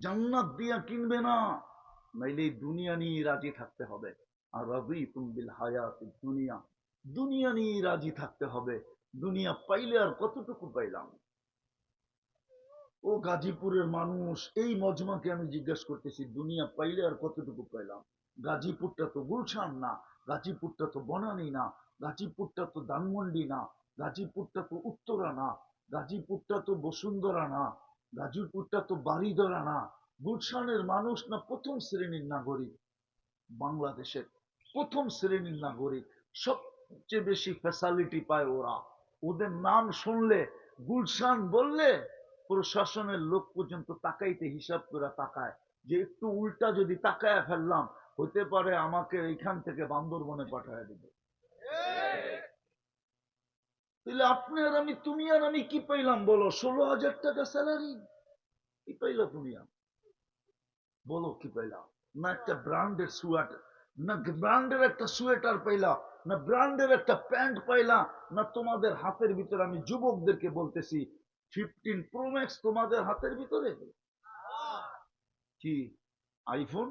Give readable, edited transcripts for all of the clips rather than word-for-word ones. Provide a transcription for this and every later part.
জান্নাত দিয়া কিনবে না, নাইলে দুনিয়া নিয়ে রাজি থাকতে হবে। আর রাদিতুম বিল হায়াতিদ দুনিয়া, দুনিয়া নিয়ে রাজি থাকতে হবে। দুনিয়া পাইলে আর কতটুকু পাইলাম? ও গাজীপুরের মানুষ, এই মজমাকে আমি জিজ্ঞাসা করতেছি, দুনিয়া পাইলে আর কতটুকু পাইলাম? গাজীপুরটা তো গুলশান না, গাজীপুরটা তো বনানী না, গাজীপুরটা তো ধানমন্ডি না, গাজীপুরটা তো উত্তরা না, গাজীপুরটা তো বসুন্ধরা না, গাজীপুরটা তো বাড়িধরা না। গুলশানের মানুষ না প্রথম শ্রেণীর নাগরিক, বাংলাদেশের প্রথম শ্রেণীর নাগরিক। সবচেয়ে বেশি ফ্যাসিলিটি পায় ওরা। ওদের নাম শুনলে, গুলশান বললে, প্রশাসনের লোক পর্যন্ত তাকাইতে হিসাব করে তাকায়, যে একটু উল্টা যদি তাকায় ফেললাম, হতে পারে আমাকে এইখান থেকে বান্দরবনে পাঠায় দিবে। তাহলে আপনি আর আমি, তুমি আর আমি কি পাইলাম বলো? 16,000 টাকা স্যালারি কি পাইলা তুমি? বলো কি পাইলা? না একটা ব্র্যান্ডের সোয়েটার, না ব্র্যান্ডের একটা সোয়েটার পাইলা, না ব্র্যান্ডের একটা প্যান্ট পাইলা, না তোমাদের হাতের ভিতরে, আমি যুবকদেরকে বলতেছি, 15 Pro Max তোমাদের হাতের ভিতরে কি? আইফোন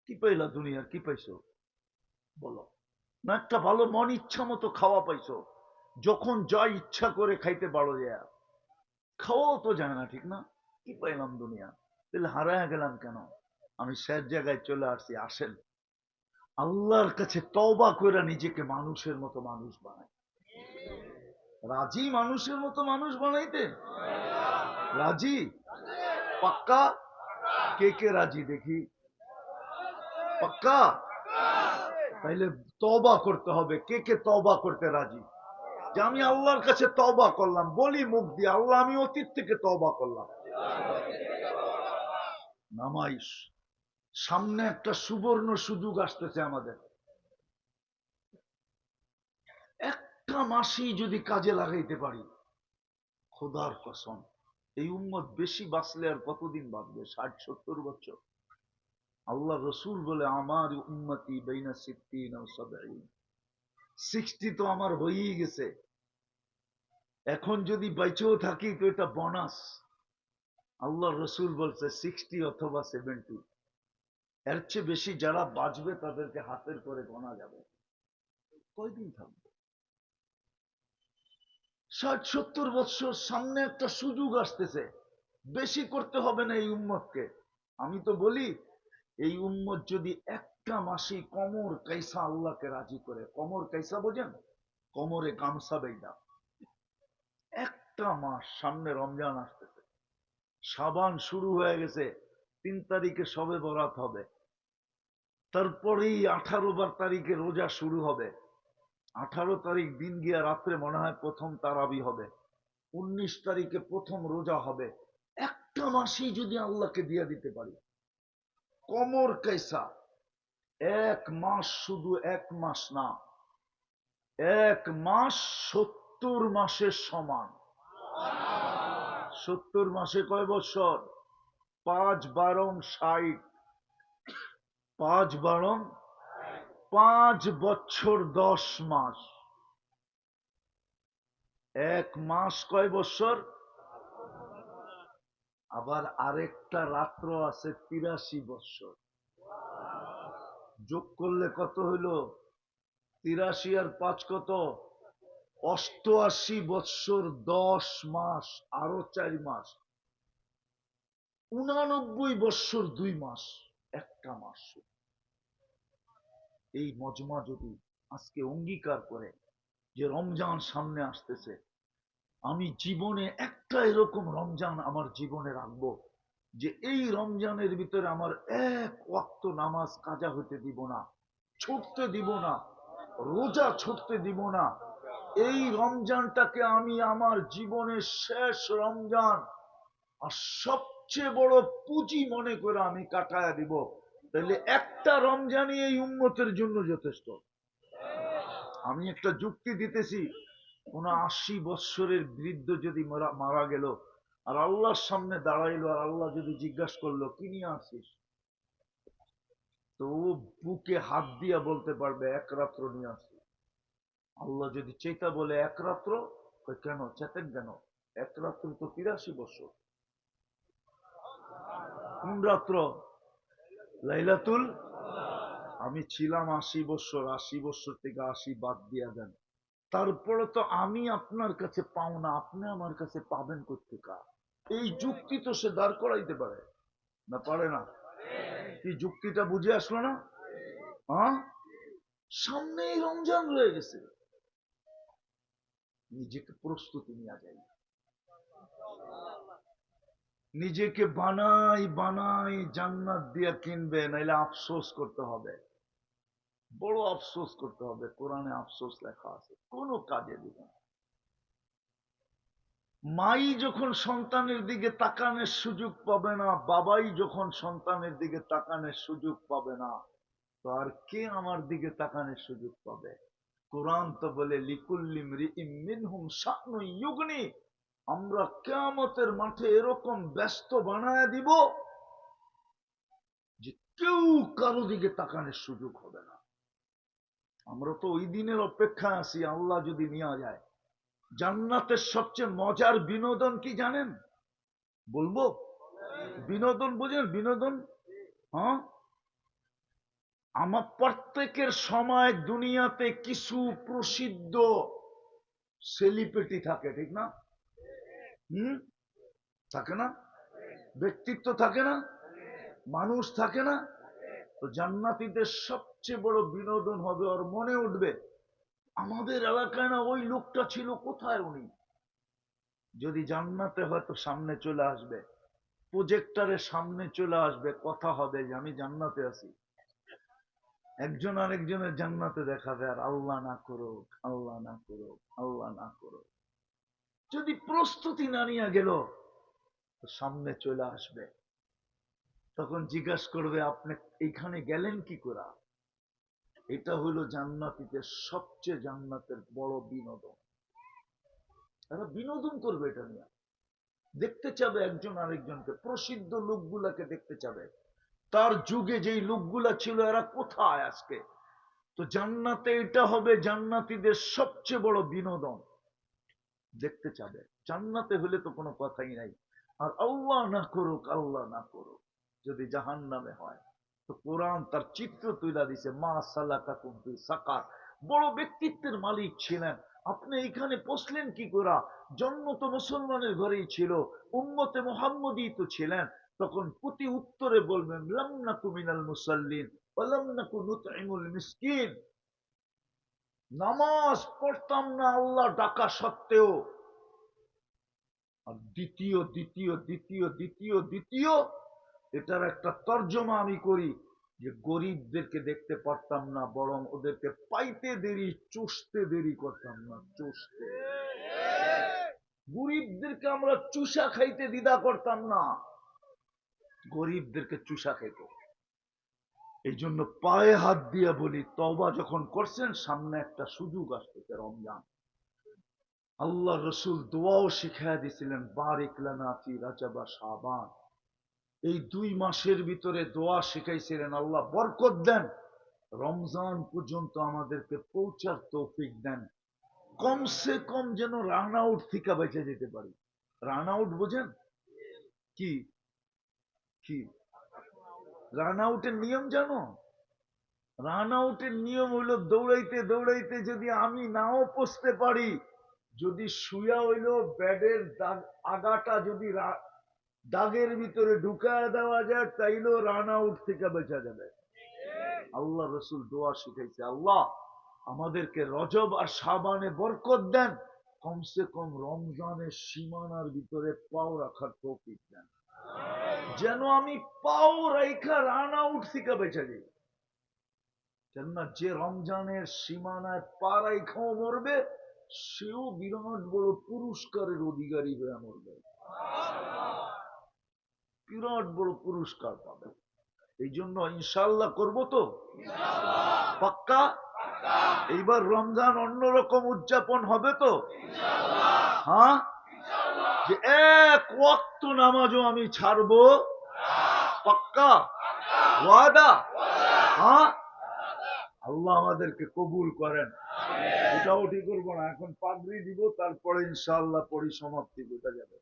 কি পাইলা? দুনিয়ার কি পাইছো বলো? না একটা ভালো মন ইচ্ছা মতো খাওয়া পাইছো, যখন যা ইচ্ছা করে খাইতে পারো যায়, খাওয়াও তো যায় না, ঠিক না? কি পাইলাম দুনিয়া? তাহলে হারায় গেলাম কেন? আমি শেষ জায়গায় চলে আসছি। আসেন আল্লাহর কাছে তওবা করে নিজেকে মানুষের মতো মানুষ বানাই। রাজি মানুষের মতো মানুষ বানাইতে? রাজি? পাক্কা? কে কে রাজি দেখি? পাক্কা? তাইলে তওবা করতে হবে। কে কে তওবা করতে রাজি? যে আমি আল্লাহর কাছে তওবা করলাম, বলি মুখ দিয়ে, আল্লাহ আমি অতীত থেকে তওবা করলাম। নামাইশ, সামনে একটা সুবর্ণ সুযোগ আসতেছে আমাদের। একটা মাসই যদি কাজে লাগাইতে পারি, খোদার কসম, এই উম্মত বেশি বাঁচলে আর কতদিন বাঁচবে? 60-70 বছর। আল্লাহ রসুল বলে, আমার উম্মতি বাইনা 60 তো আমার হয়েই গেছে। এখন যদি বাইচেও থাকি তো এটা বোনাস। আল্লাহ রসুল বলছে 60 অথবা 70, এর চেয়ে বেশি যারা বাঁচবে তাদেরকে হাতের করে গোনা যাবে। কয়দিন থাকবে? 60-70 বছর, সামনে একটা সুযোগ আসতেছে। বেশি করতে হবে না এই উম্মতকে। আমি তো বলি, এই উম্মত যদি একটা মাসে কমর কাইসা আল্লাহকে রাজি করে, কমর কাইসা বোঝেন? কমরে গামছা বেঁধা, একটা মাস, সামনে রমজান আসতেছে, সাবান শুরু হয়ে গেছে, 3 তারিখে সবে বরাত হবে, তারপরেই 18 তারিখে রোজা শুরু হবে, 18 তারিখ দিন গিয়া রাত্রে মনে হয় প্রথম তারাবি হবে, 19 তারিখে প্রথম রোজা হবে। একটা মাসই যদি আল্লাহকে দিয়া দিতে পারি, কমর কাইসা, 1 মাস, শুধু 1 মাস না, 1 মাস 70 মাসের সমান। 70 মাসে কয় বছর? 5 × 12 = 60, 5 × 12 5 বছর 10 মাস। 1 মাস কয় বছর? আবার আরেকটা রাত্র আছে 83 বছর। যোগ করলে কত হইল? 83 আর 5 কত? 88 বছর 10 মাস, আরো 4 মাস, 89 বছর 2 মাস, একটা মাস। এই মজমা যদি আজকে অঙ্গীকার করে যে রমজান সামনে আসতেছে, আমি জীবনে একটা এরকম রমজান আমার জীবনে রাখবো, যে এই রমজানের ভিতরে আমার 1 ওয়াক্ত নামাজ কাজা হতে দিব না, ছুটতে দিব না, রোজা ছুটতে দিব না। এই রমজানটাকে আমি আমার জীবনের শেষ রমজান আর সবচেয়ে বড় পুঁজি মনে করে আমি কাটায় দিব। তাহলে একটা রমজানই এই উম্মতের জন্য যথেষ্ট। আমি একটা যুক্তি দিতেছি, কোন 80 বছরের বৃদ্ধ যদি মারা গেল আর আল্লাহর সামনে দাঁড়াইলো, আর আল্লাহ যদি জিজ্ঞাসা করলো কি নিয়ে আসিস, তো ও বুকে হাত দিয়া বলতে পারবে 1 রাত্র নিয়ে আসি। আল্লাহ যদি চেতা বলে 1 রাত্র, কেন চেতেন কেন? 1 রাত্র তো 83 বছর। কোন রাত্র? লাইলাতুল। আমি ছিলাম 80 বছর, 80 বছর থেকে 80 বাদ দিয়া দেন, তারপরে তো আমি আপনার কাছে পাও না, আপনি আমার কাছে পাবেন কোথেকে? এই যুক্তি তো সে দাঁড় করাইতে পারে না? পারে না? কি যুক্তিটা বুঝে আসলো না? হ্যাঁ, সামনেই রমজান রয়ে গেছে, নিজেকে প্রস্তুতি নেওয়া যায়, নিজেকে বানাই বানাই জান্নাত দিয়া কিনবে, নাইলে আফসোস করতে হবে, বড় আফসোস করতে হবে। কোরআনে আফসোস লেখা আছে, কোনো কাজে দিবে না। মাই যখন সন্তানের দিকে তাকানোর সুযোগ পাবে না, বাবাই যখন সন্তানের দিকে তাকানোর সুযোগ পাবে না, তো আর কে আমার দিকে তাকানোর সুযোগ পাবে? কোরআন তো বলে লিকুল্লি মরিইম মিনহুম শা'নুন ইউগনি, আমরা কিয়ামতের মাঠে এরকম ব্যস্ত বানায় দিব যে কেউ কারো দিকে তাকানোর সুযোগ হবে না। আমরা তো ওই দিনের অপেক্ষায় আছি, আল্লাহ যদি নিয়ে যায়। জান্নাতের সবচেয়ে মজার বিনোদন কি জানেন? বলবো? বিনোদন বুঝেন? বিনোদন, হ্যাঁ, আমার প্রত্যেকের সময় দুনিয়াতে কিছু প্রসিদ্ধ সেলিব্রিটি থাকে, ঠিক না? থাকে না? ব্যক্তিত্ব থাকে না? মানুষ থাকে না? তো জান্নাতীদের সবচেয়ে বড় বিনোদন হবে, ওর মনে উঠবে আমাদের এলাকায় না ওই লোকটা ছিল, কোথায় উনি? যদি জান্নাতে হয়তো সামনে চলে আসবে, প্রজেক্টরের সামনে চলে আসবে, কথা হবে যে আমি জান্নাতে আছি, একজন আরেকজনের জান্নাতে দেখাবে। আর আল্লাহ না করুক, আল্লাহ না করুক, আল্লাহ না করুক, যদি প্রস্তুতি না নিয়ে গেল তো সামনে চলে আসবে, তখন জিজ্ঞাসা করবে আপনি এইখানে গেলেন কি করে? এটা হলো জান্নাতীদের সবচেয়ে জান্নাতের বড় বিনোদন। তারা বিনোদন করবে এটা নিয়ে, দেখতে চাবে একজন আরেকজনকে, প্রসিদ্ধ লোকগুলাকে দেখতে চাবে, তার যুগে যেই লোকগুলা ছিল এরা কোথায় আজকে। তো জান্নাতে এটা হবে জান্নাতীদের সবচেয়ে বড় বিনোদন, দেখতে চাবে। জান্নাতে হলে তো কোনো কথাই নাই। আর আল্লাহ না করুক, আল্লাহ না করুক, যদি জাহান্নামে হয়, তো কোরআন তার চিত্র তুলে দিছে, মা সালাকাকুম ফি সাকার। বড় ব্যক্তিত্বের মালিক ছিলেন, আপনি এখানে পৌঁছলেন কি করে? জন্ম তো মুসলমানের ঘরেই ছিল, উম্মতে মুহাম্মদী তো ছিলেন, তখন প্রতি উত্তরে বলবেন লাম নাকু মিনাল মুসাল্লিন ওয়া লাম নাকু নুতইমুল মিসকিন। নামাজ পড়তাম না আল্লাহ ডাকা সত্ত্বেও। আর দ্বিতীয় দ্বিতীয় দ্বিতীয় দ্বিতীয় দ্বিতীয় এটার একটা তর্জমা আমি করি যে গরিবদেরকে দেখতে পারতাম না, বরং ওদেরকে পাইতে দেরি, চুষতে দেরি করতাম না, চুষতে। গরিবদেরকে আমরা চুষা খাইতে দ্বিধা করতাম না, গরিবদেরকে চুষা খাইত। এই জন্য পায়ে হাত দিয়ে বলি, তওবা যখন করছেন সামনে একটা সুযোগ আসতেছে, রমজান। আল্লাহ রসুল দোয়াও শিখাইয়া দিছিলেন, বারিক লানা ফি রাজাব ওয়া শাবান। এই 2 মাসের ভিতরে দোয়া শিখাইছিলেন, আল্লাহ বরকত দেন, রমজান পর্যন্ত আমাদেরকে পৌঁছার তৌফিক দেন, কমসে কম যেন রান আউট থেকে বেঁচে যেতে পারি। রান আউট বোঝেন? কি কি রান আউটের নিয়ম জানো? রান আউটের নিয়ম হইল দৌড়াইতে দৌড়াইতে যদি আমি নাও পৌঁছতে পারি, যদি শুয়া হইল ব্যাডের দাগ আগাটা যদি দাগের ভিতরে ঢুকায় দেওয়া যায়, তাইলেও রান আউট থেকে বেঁচা যাবে। আল্লাহ রসুল দোয়া শিখাইছে, আল্লাহ আমাদেরকে রজব আর শাবানে বরকত দেন, কমসে কম রমজানের সীমানার ভিতরে পাও রাখার তৌফিক দেন, যেন আমি পাও রাইখা রান আউট থেকে বেঁচে যাই। কেননা যে রমজানের সীমানায় পা রাইখাও মরবে, সেও বিরাট বড় পুরস্কারের অধিকারী হয়ে মরবে, বিরাট বড় পুরস্কার পাবে। এই জন্য ইনশাল্লাহ করবো তো, পাক্কা। এইবার রমজান অন্যরকম উদযাপন হবে তো, হ্যাঁ, যে এক ওয়াক্ত নামাজও আমি ছাড়বো, পাক্কা ওয়াদা। হ্যাঁ, আল্লাহ আমাদেরকে কবুল করেন। এটাও ঠিক করবো না, এখন পাগড়ি দিব, তারপরে ইনশাআল্লাহ পরিসমাপ্তি বোঝা যাবে।